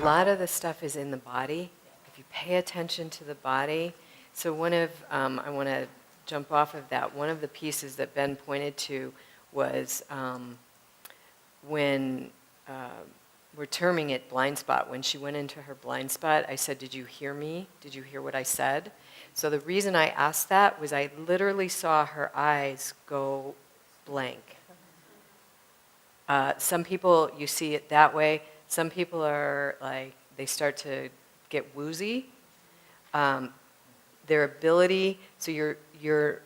lot of the stuff is in the body. If you pay attention to the body. So I want to jump off of that. One of the pieces that Ben pointed to was when we're terming it blind spot. When she went into her blind spot, I said, "Did you hear me? Did you hear what I said?" So the reason I asked that was I literally saw her eyes go blank. Some people, you see it that way. Some people are like, they start to get woozy. Their ability, so you're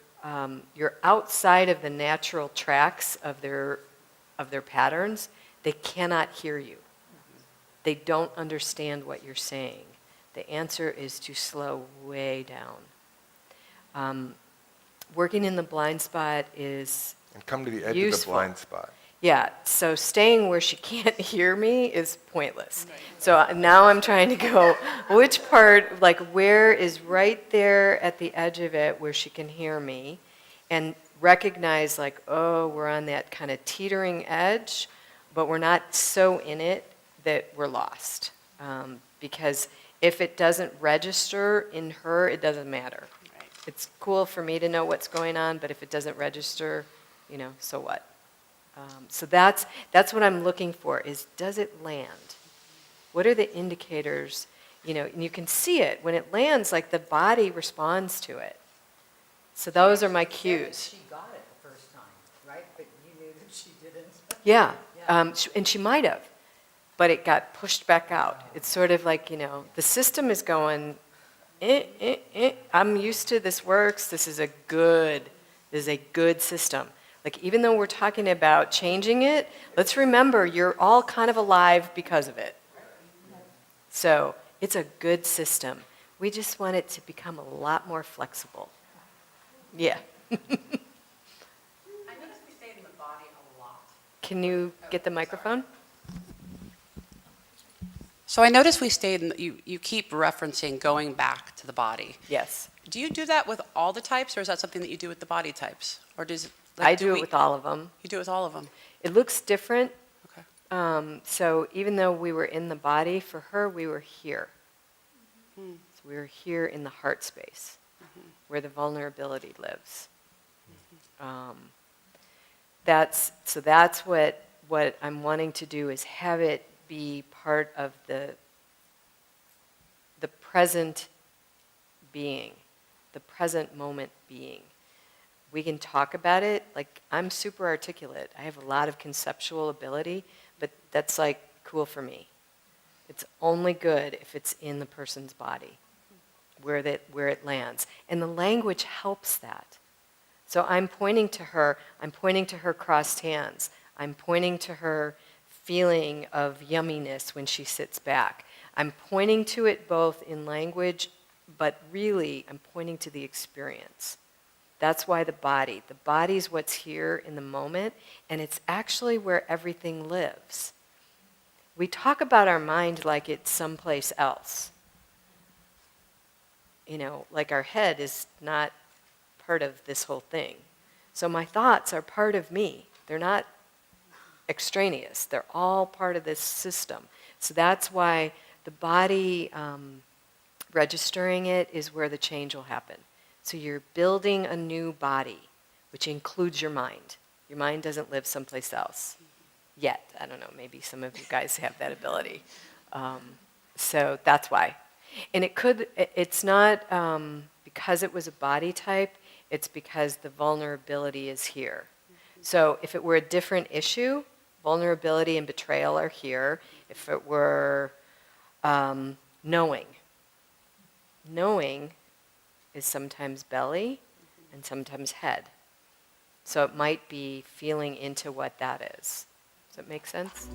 outside of the natural tracks of their patterns. They cannot hear you. They don't understand what you're saying. The answer is to slow way down. Working in the blind spot is and come to the edge useful. of the blind spot. Yeah, so staying where she can't hear me is pointless. So now I'm trying to go, which part, like where is right there at the edge of it where she can hear me, and recognize like, oh, we're on that kind of teetering edge, but we're not so in it that we're lost. Because if it doesn't register in her, it doesn't matter. Right. It's cool for me to know what's going on, but if it doesn't register, so what? So that's what I'm looking for, is does it land? What are the indicators? And you can see it. When it lands, like the body responds to it. So those are my cues. She got it the first time, right? But you knew that she didn't. Yeah, and she might have, but it got pushed back out. It's sort of like, the system is going, I'm used to this works, this is a good system. Like even though we're talking about changing it, let's remember you're all kind of alive because of it. So it's a good system. We just want it to become a lot more flexible. Yeah. I noticed we stayed in the body a lot. Can you get the microphone? So I noticed we stayed in, you keep referencing going back to the body. Yes. Do you do that with all the types, or is that something that you do with the body types? Or does I do it with all of them. You do it with all of them? It looks different. Okay. So even though we were in the body, for her, we were here. Hmm. So we were here in the heart space, where the vulnerability lives. That's what I'm wanting to do, is have it be part of the present being, the present moment being. We can talk about it. Like, I'm super articulate. I have a lot of conceptual ability, but that's like cool for me. It's only good if it's in the person's body, where it lands. And the language helps that. So I'm pointing to her crossed hands. I'm pointing to her feeling of yumminess when she sits back. I'm pointing to it both in language, but really I'm pointing to the experience. That's why the body's what's here in the moment, and it's actually where everything lives. We talk about our mind like it's someplace else. Like our head is not part of this whole thing. So my thoughts are part of me. They're not extraneous. They're all part of this system. So that's why the body registering it is where the change will happen. So you're building a new body, which includes your mind. Your mind doesn't live someplace else yet. I don't know, maybe some of you guys have that ability. So that's why. And it's not because it was a body type, it's because the vulnerability is here. So if it were a different issue, vulnerability and betrayal are here. If it were knowing is sometimes belly and sometimes head. So it might be feeling into what that is. Does that make sense?